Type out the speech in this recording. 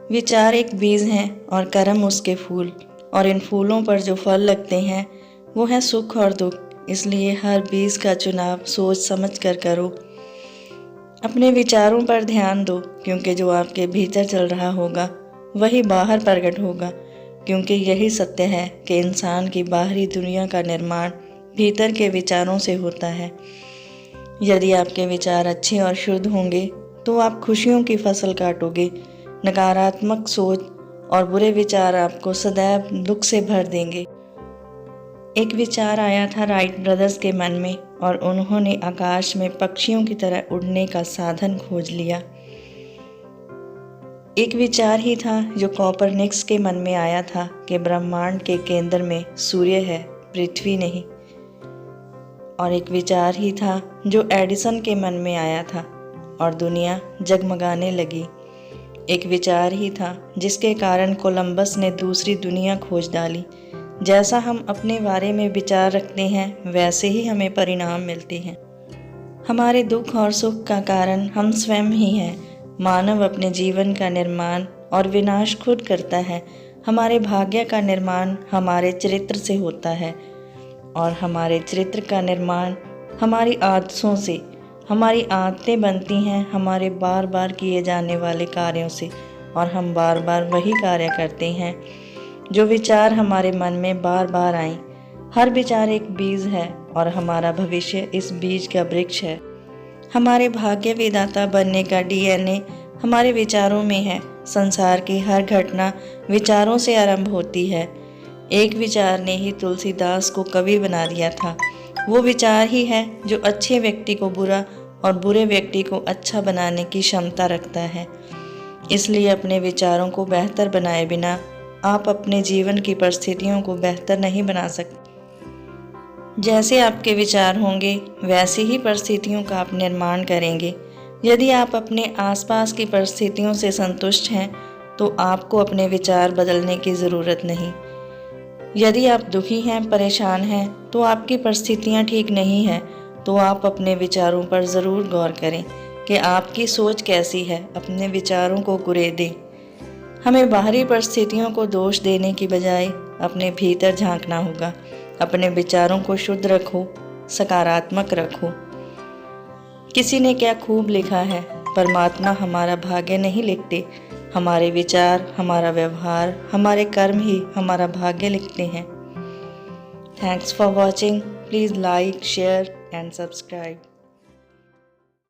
विचार एक बीज हैं और कर्म उसके फूल, और इन फूलों पर जो फल लगते हैं वो है सुख और दुख। इसलिए हर बीज का चुनाव सोच समझ कर करो। अपने विचारों पर ध्यान दो, क्योंकि जो आपके भीतर चल रहा होगा वही बाहर प्रकट होगा। क्योंकि यही सत्य है कि इंसान की बाहरी दुनिया का निर्माण भीतर के विचारों से होता है। यदि आपके विचार अच्छे और शुद्ध होंगे तो आप खुशियों की फसल काटोगे। नकारात्मक सोच और बुरे विचार आपको सदैव दुख से भर देंगे। एक विचार आया था राइट ब्रदर्स के मन में, और उन्होंने आकाश में पक्षियों की तरह उड़ने का साधन खोज लिया। एक विचार ही था जो कॉपरनिकस के मन में आया था कि ब्रह्मांड के केंद्र में सूर्य है, पृथ्वी नहीं। और एक विचार ही था जो एडिसन के मन में आया था और दुनिया जगमगाने लगी। एक विचार ही था जिसके कारण कोलंबस ने दूसरी दुनिया खोज डाली। जैसा हम अपने बारे में विचार रखते हैं वैसे ही हमें परिणाम मिलते हैं। हमारे दुख और सुख का कारण हम स्वयं ही हैं। मानव अपने जीवन का निर्माण और विनाश खुद करता है। हमारे भाग्य का निर्माण हमारे चरित्र से होता है, और हमारे चरित्र का निर्माण हमारी आदतों से। हमारी आदतें बनती हैं हमारे बार बार किए जाने वाले कार्यों से, और हम बार बार वही कार्य करते हैं जो विचार हमारे मन में बार बार आए। हर विचार एक बीज है और हमारा भविष्य इस बीज का वृक्ष है। हमारे भाग्य विधाता बनने का डीएनए हमारे विचारों में है। संसार की हर घटना विचारों से आरंभ होती है। एक विचार ने ही तुलसीदास को कवि बना दिया था। वो विचार ही है जो अच्छे व्यक्ति को बुरा और बुरे व्यक्ति को अच्छा बनाने की क्षमता रखता है। इसलिए अपने विचारों को बेहतर बनाए बिना आप अपने जीवन की परिस्थितियों को बेहतर नहीं बना सकते। जैसे आपके विचार होंगे वैसी ही परिस्थितियों का आप निर्माण करेंगे। यदि आप अपने आसपास की परिस्थितियों से संतुष्ट हैं तो आपको अपने विचार बदलने की ज़रूरत नहीं। यदि आप दुखी हैं, परेशान हैं, तो आपकी परिस्थितियां ठीक नहीं हैं, तो आप अपने विचारों पर ज़रूर गौर करें कि आपकी सोच कैसी है। अपने विचारों को कुरेदें। हमें बाहरी परिस्थितियों को दोष देने की बजाय अपने भीतर झांकना होगा। अपने विचारों को शुद्ध रखो, सकारात्मक रखो। किसी ने क्या खूब लिखा है, परमात्मा हमारा भाग्य नहीं लिखते, हमारे विचार, हमारा व्यवहार, हमारे कर्म ही हमारा भाग्य लिखते हैं। Thanks for watching. Please like, share and subscribe.